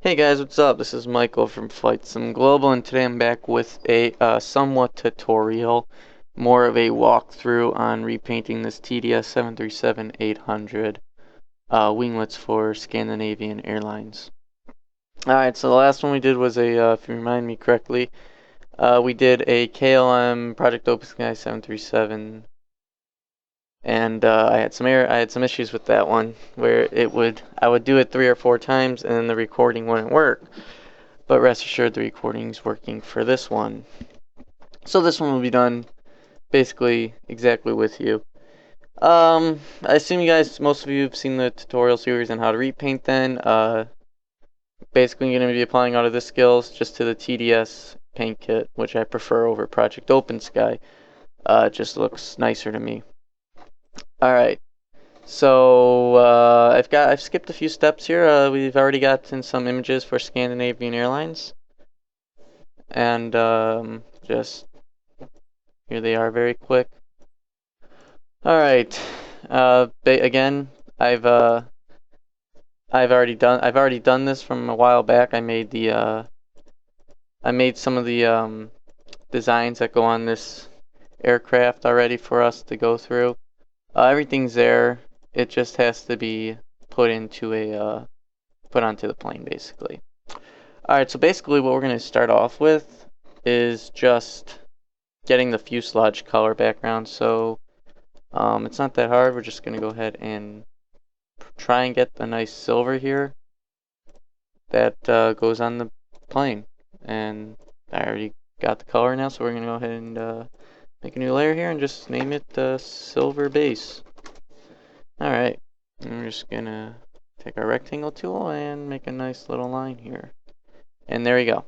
Hey guys, what's up? This is Michael from Flight Sim Global, and today I'm back with a somewhat tutorial, more of a walkthrough on repainting this TDS 737-800 winglets for Scandinavian Airlines. Alright, so the last one we did was if you remind me correctly, we did a KLM Project Open Sky 737, and I had some issues with that one where I would do it 3 or 4 times and then the recording wouldn't work. But rest assured the recording's working for this one. So this one will be done basically exactly with you. I assume most of you have seen the tutorial series on how to repaint then. Basically you're going to be applying all of the skills just to the TDS paint kit, which I prefer over Project Open Sky. It just looks nicer to me. Alright. So I've skipped a few steps here. We've already gotten some images for Scandinavian Airlines. And just here they are, very quick. All right. Again, I've already done this from a while back. I made some of the designs that go on this aircraft already for us to go through. Everything's there. It just has to be put onto the plane, basically. All right. So basically, what we're going to start off with is just getting the fuselage color background. So it's not that hard. We're just going to go ahead and try and get a nice silver here that goes on the plane. And I already got the color now, so we're going to go ahead and make a new layer here and just name it silver base. Alright, we're just going to take our rectangle tool and make a nice little line here. And there we go.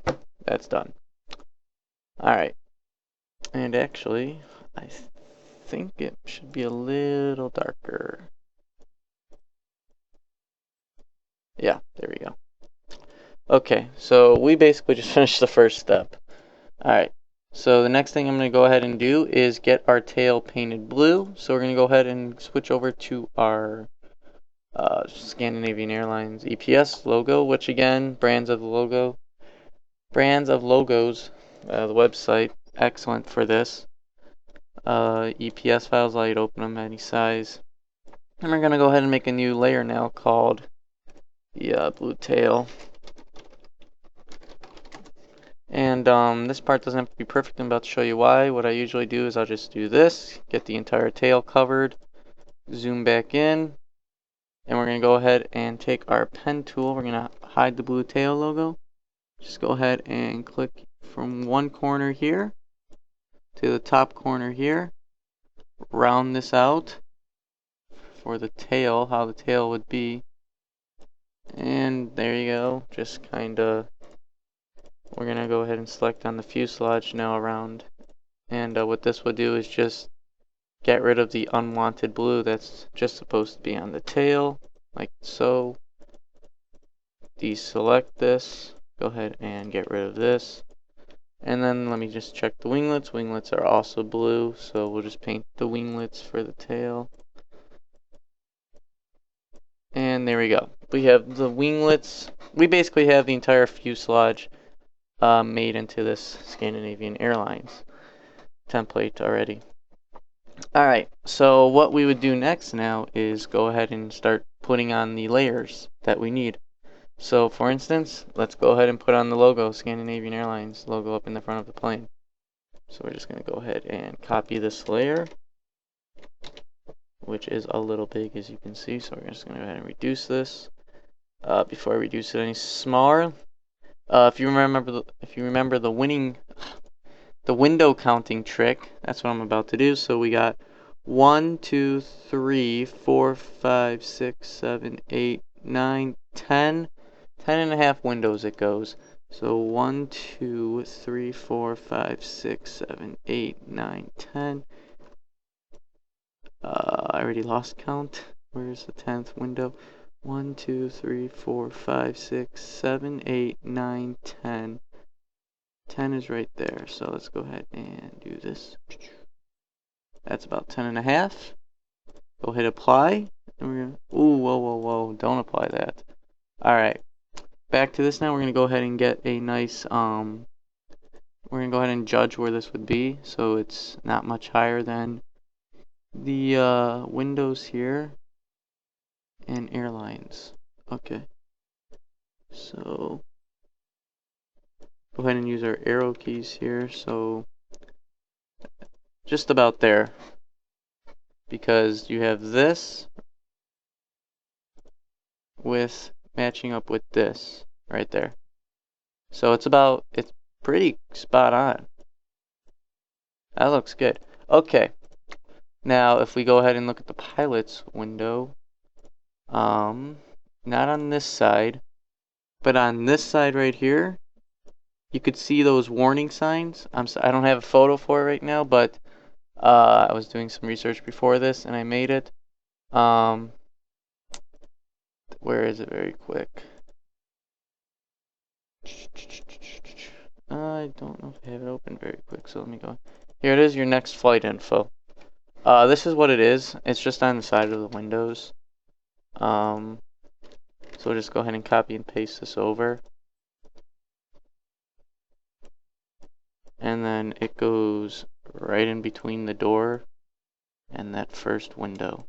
That's done. Alright, and actually, I think it should be a little darker. Yeah, there we go. Okay, so we basically just finished the first step. Alright, so the next thing I'm going to go ahead and do is get our tail painted blue. So we're going to go ahead and switch over to our Scandinavian Airlines EPS logo, which again, brands of logos, the website, excellent for this. EPS files, allow you to open them any size. And we're going to go ahead and make a new layer now called the blue tail. And this part doesn't have to be perfect. I'm about to show you why. What I usually do is I'll just do this, get the entire tail covered, zoom back in, and we're going to go ahead and take our pen tool. We're going to hide the blue tail logo. Just go ahead and click from one corner here to the top corner here. Round this out for the tail, how the tail would be. And there you go. Just kind of, we're going to go ahead and select on the fuselage now around. And what this will do is just get rid of the unwanted blue that's just supposed to be on the tail, like so. Deselect this. Go ahead and get rid of this. And then let me just check the winglets. Winglets are also blue, so we'll just paint the winglets for the tail. And there we go. We have the winglets. We basically have the entire fuselage made into this Scandinavian Airlines template already. Alright, so what we would do next now is go ahead and start putting on the layers that we need. So for instance, let's go ahead and put on the logo, Scandinavian Airlines logo up in the front of the plane. So we're just going to go ahead and copy this layer, which is a little big as you can see. So we're just going to go ahead and reduce this. Before I reduce it any smaller, if you remember the window counting trick, that's what I'm about to do. So we got 1, 2, 3, 4, 5, 6, 7, 8, 9, 10. 10.5 windows it goes. So 1, 2, 3, 4, 5, 6, 7, 8, 9, 10. I already lost count. Where's the 10th window? 1, 2, 3, 4, 5, 6, 7, 8, 9, 10. 10 is right there. So let's go ahead and do this. That's about 10.5. Go hit apply. And we're gonna, ooh, whoa, don't apply that. Alright. back to this now. We're going to go ahead and get a nice, we're going to go ahead and judge where this would be. So it's not much higher than the windows here and airlines. Okay. So go ahead and use our arrow keys here. So just about there. Because you have this with matching up with this right there. So it's pretty spot on. That looks good. Okay. Now if we go ahead and look at the pilot's window, not on this side, but on this side right here, you could see those warning signs. I don't have a photo for it right now, but I was doing some research before this and I made it. Where is it very quick? I don't know if I have it open very quick, so let me go. Here it is, your next flight info. This is what it is. It's just on the side of the windows. So we'll just go ahead and copy and paste this over. And then it goes right in between the door and that first window.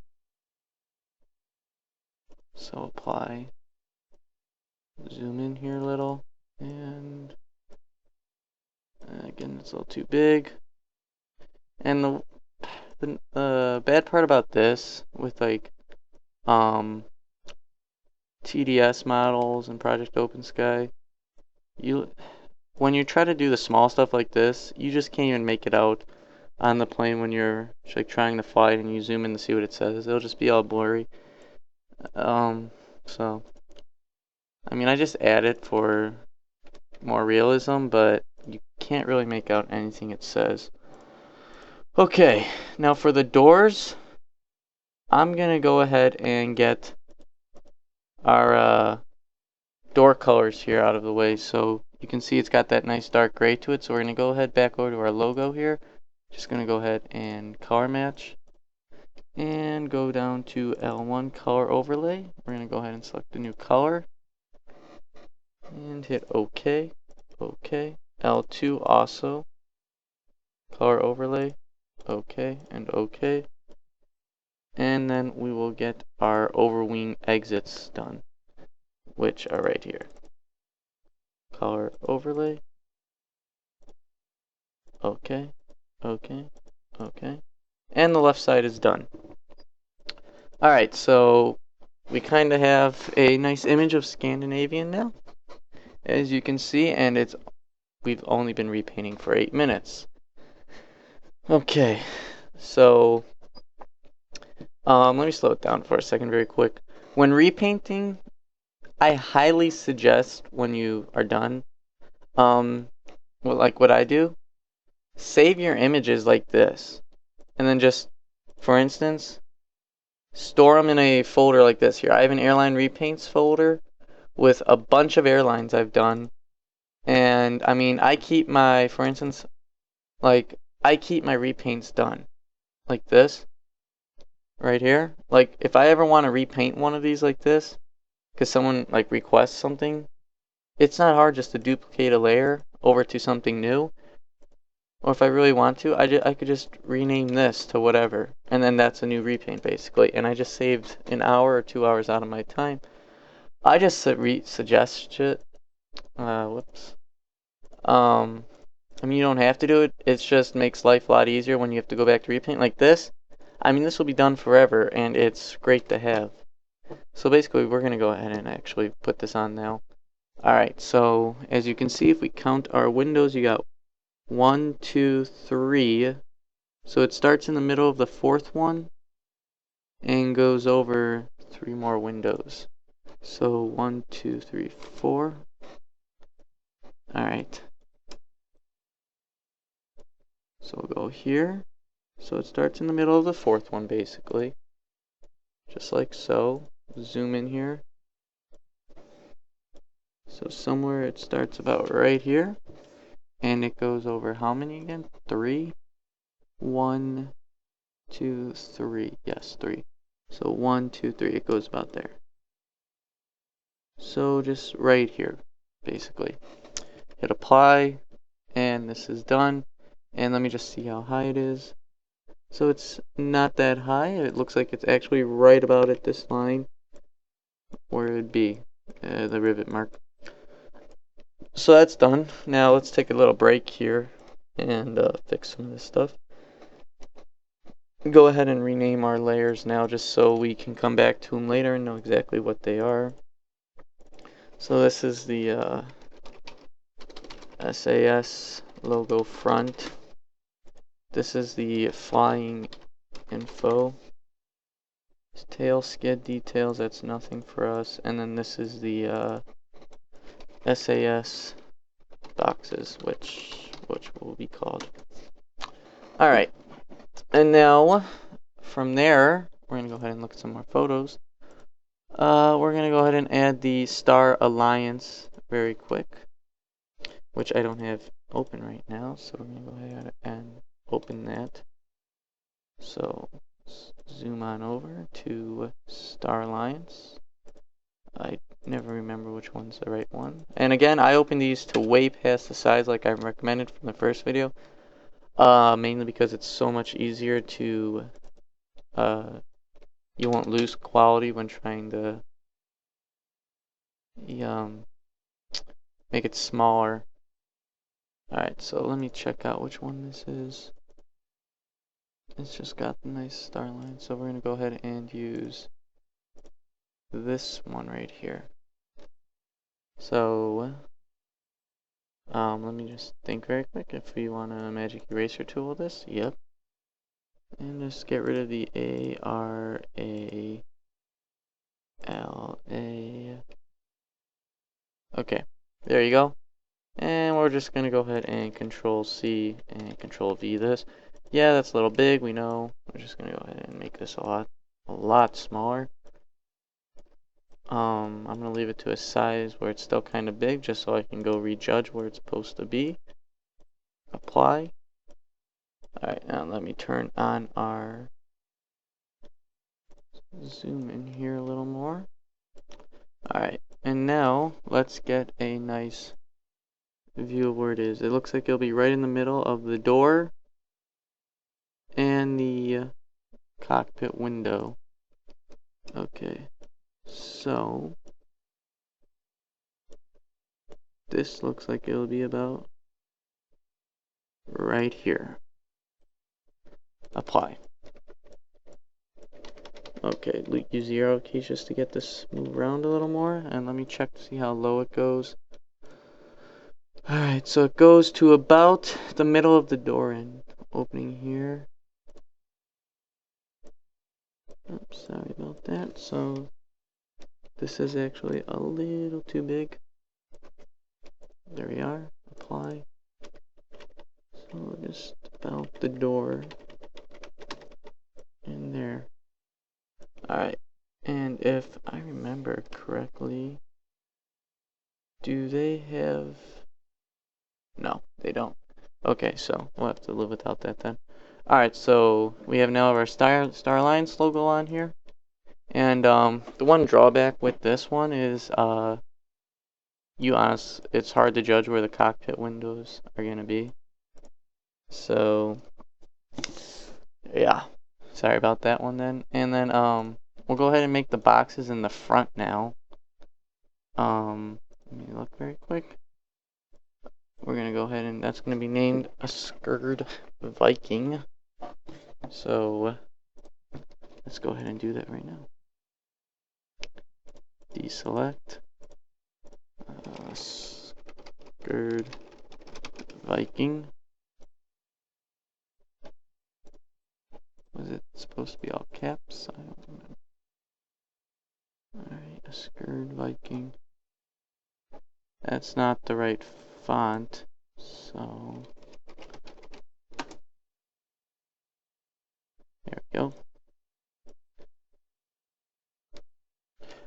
So apply. Zoom in here a little. And again, it's a little too big. And the bad part about this with like TDS models and Project OpenSky, when you try to do the small stuff like this, you just can't even make it out on the plane when you're like trying to fly it and you zoom in to see what it says. It'll just be all blurry. So I mean, I just add it for more realism, but you can't really make out anything it says. Okay, now for the doors, I'm gonna go ahead and get our door colors here out of the way. So you can see it's got that nice dark gray to it. So we're gonna go ahead back over to our logo here. Just gonna go ahead and color match and go down to L1 color overlay. We're gonna go ahead and select the new color and hit OK. OK. L2 also color overlay. OK and OK. And then we will get our overwing exits done, which are right here. Color overlay. OK, OK, OK. And the left side is done. Alright, so we kind of have a nice image of Scandinavian now, as you can see, and we've only been repainting for 8 minutes. Okay, so let me slow it down for a second very quick. When repainting, I highly suggest when you are done, like what I do, save your images like this. And then just, for instance, store them in a folder like this here. I have an airline repaints folder with a bunch of airlines I've done. And I mean, I keep my, for instance, like, I keep my repaints done. Like this. Right here. Like, if I ever want to repaint one of these like this, because someone, like, requests something, it's not hard just to duplicate a layer over to something new. Or if I really want to, I could just rename this to whatever. And then that's a new repaint, basically. And I just saved an hour or 2 hours out of my time. I just suggest it. Whoops. I mean, you don't have to do it. It just makes life a lot easier when you have to go back to repaint like this. I mean, this will be done forever, and it's great to have. So basically, we're going to go ahead and actually put this on now. Alright, so as you can see, if we count our windows, you got 1, 2, 3. So it starts in the middle of the fourth one and goes over 3 more windows. So 1, 2, 3, 4. Alright. So we'll go here. So it starts in the middle of the fourth one, basically. Just like so. Zoom in here. So somewhere it starts about right here. And it goes over how many again? 3? 1, 2, 3. Yes, 3. So 1, 2, 3. It goes about there. So just right here, basically. Hit apply, and this is done. And let me just see how high it is. So it's not that high. It looks like it's actually right about at this line where it would be, the rivet mark. So that's done. Now let's take a little break here and fix some of this stuff. Go ahead and rename our layers now just so we can come back to them later and know exactly what they are. So this is the SAS logo front. This is the flying info. Tail skid details, that's nothing for us. And then this is the SAS boxes, which will be called. Alright, and now from there, we're going to go ahead and look at some more photos. We're going to go ahead and add the Star Alliance very quick, which I don't have open right now, so we're going to go ahead and open that. So zoom on over to Star Alliance. I never remember which one's the right one. And again, I opened these to way past the size like I recommended from the first video. Mainly because it's so much easier to, you won't lose quality when trying to make it smaller. Alright, so let me check out which one this is. It's just got the nice star line, so we're going to go ahead and use this one right here. So, let me just think very quick if we want a magic eraser tool with this. Yep. And just get rid of the A, R, A, L, A. Okay, there you go. And we're just going to go ahead and Control C and Control V this. Yeah, that's a little big, we know. We're just going to go ahead and make this a lot smaller. I'm going to leave it to a size where it's still kind of big, just so I can go rejudge where it's supposed to be. Apply. Alright, now let me turn on our zoom in here a little more. Alright, and now let's get a nice view of where it is. It looks like it'll be right in the middle of the door and the cockpit window. Okay, so this looks like it'll be about right here. Apply. Okay, use the arrow keys just to get this move around a little more, and let me check to see how low it goes. Alright, so it goes to about the middle of the door end opening here. Oops, sorry about that. So this is actually a little too big. There we are. Apply. So just about the door in there. Alright, and if I remember correctly, do they have... No, they don't. Okay, so we'll have to live without that then. Alright, so we have now our Star Alliance logo on here. And the one drawback with this one is it's hard to judge where the cockpit windows are going to be. So yeah, sorry about that one then. And then we'll go ahead and make the boxes in the front now. Let me look very quick. We're going to go ahead and that's going to be named a Scurd Viking. So let's go ahead and do that right now. Deselect Scurd Viking. Was it supposed to be all caps? I don't remember. Alright, a Scurd Viking. That's not the right font, so there we go.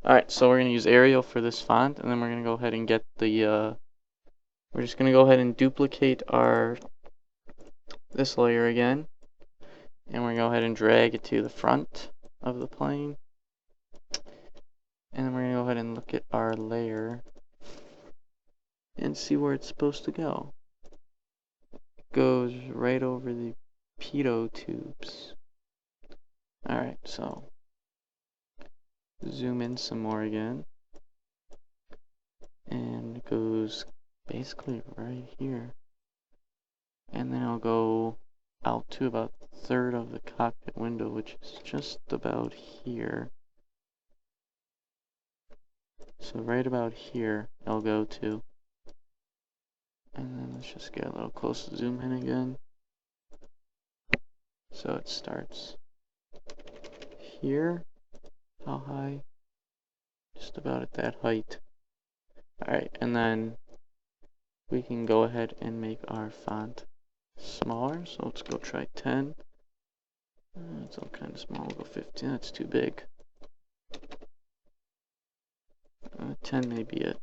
Alright, so we're going to use Arial for this font, and then we're going to go ahead and get the, we're just going to go ahead and duplicate this layer again, and we're going to go ahead and drag it to the front of the plane. And then we're going to go ahead and look at our layer and see where it's supposed to go. It goes right over the pitot tubes. Alright, so zoom in some more again. And it goes basically right here. And then I'll go out to about a third of the cockpit window, which is just about here. So right about here I'll go to. And then let's just get a little close to zoom in again. So it starts here. How high? Just about at that height. Alright, and then we can go ahead and make our font smaller. So let's go try 10. It's all kind of small. We'll go 15. That's too big. 10 may be it.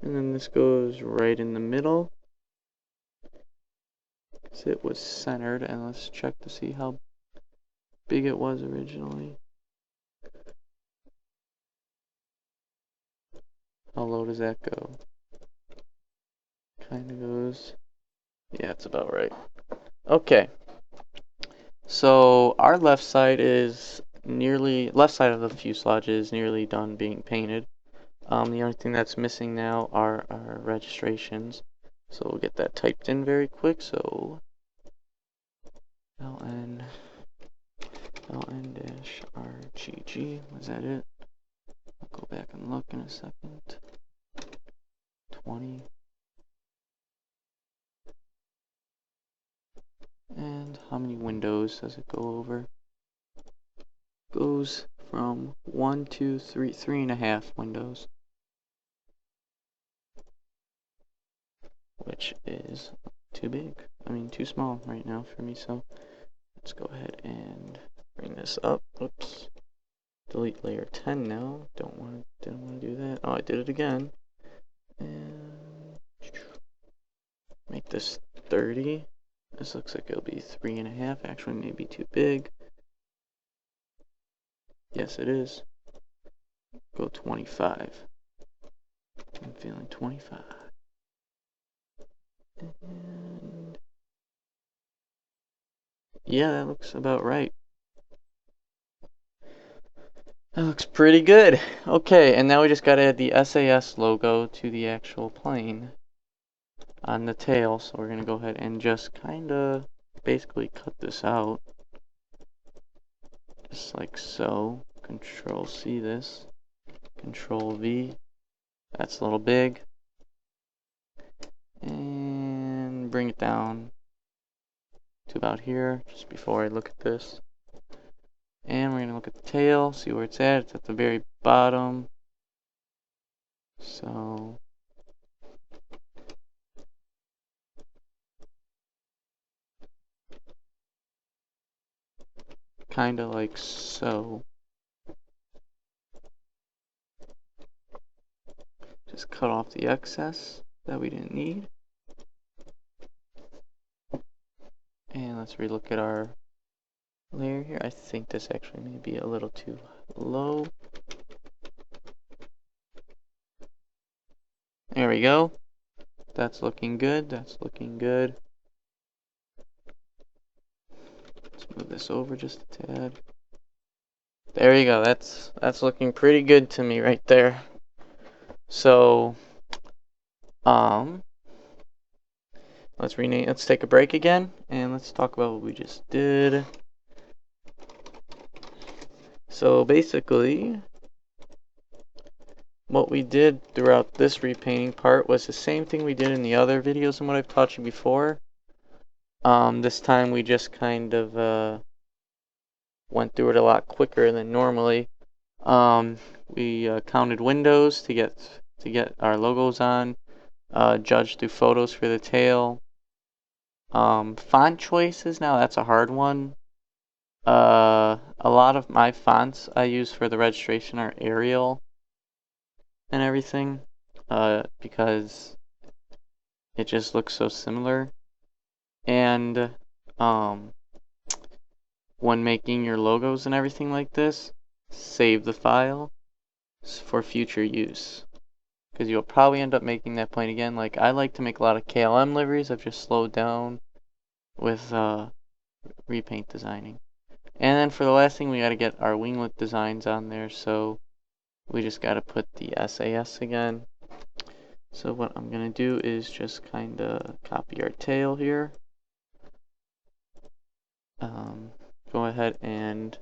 And then this goes right in the middle. Because it was centered. And let's check to see how big it was originally. How low does that go? Kind of goes. Yeah, it's about right. Okay. So our left side is left side of the fuselage is nearly done being painted. The only thing that's missing now are our registrations. So we'll get that typed in very quick. So LN-RGG, was that it? I'll go back and look in a second. 20. And how many windows does it go over? Goes from 1, 2, 3, 3.5 windows. Which is too big. I mean, too small right now for me, so let's go ahead and bring this up. Oops. Delete layer 10 now. Didn't want to do that. Oh, I did it again. And make this 30. This looks like it'll be 3.5. Actually, maybe too big. Yes, it is. Go 25. I'm feeling 25. And yeah, that looks about right. That looks pretty good. Okay, and now we just gotta add the SAS logo to the actual plane on the tail. So we're gonna go ahead and just kinda basically cut this out. Just like so. Control C this. Control V. That's a little big. And bring it down to about here, just before I look at this. And we're going to look at the tail, see where it's at. It's at the very bottom. So kind of like so. Just cut off the excess that we didn't need. And let's relook at our layer here. I think this actually may be a little too low. There we go. That's looking good. That's looking good. Let's move this over just a tad. There you go. That's looking pretty good to me right there. So let's take a break again and let's talk about what we just did. So basically what we did throughout this repainting part was the same thing we did in the other videos and what I've taught you before. This time we just kind of went through it a lot quicker than normally. We counted windows to get our logos on, judged through photos for the tail. Font choices, now that's a hard one. A lot of my fonts I use for the registration are Arial and everything, because it just looks so similar. And when making your logos and everything like this, save the file for future use, because you'll probably end up making that plane again. Like, I like to make a lot of KLM liveries. I've just slowed down with repaint designing. And then for the last thing, we got to get our winglet designs on there, so we just got to put the SAS again. So what I'm going to do is just kind of copy our tail here. Go ahead and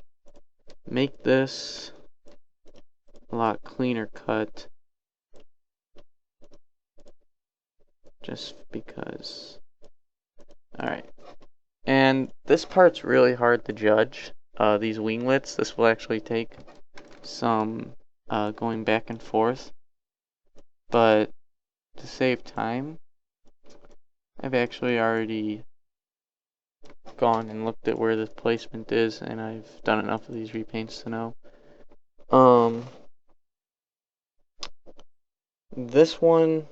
make this a lot cleaner cut, just because. Alright, and this part's really hard to judge, these winglets. This will actually take some going back and forth, but to save time, I've actually already gone and looked at where the placement is, and I've done enough of these repaints to know. This one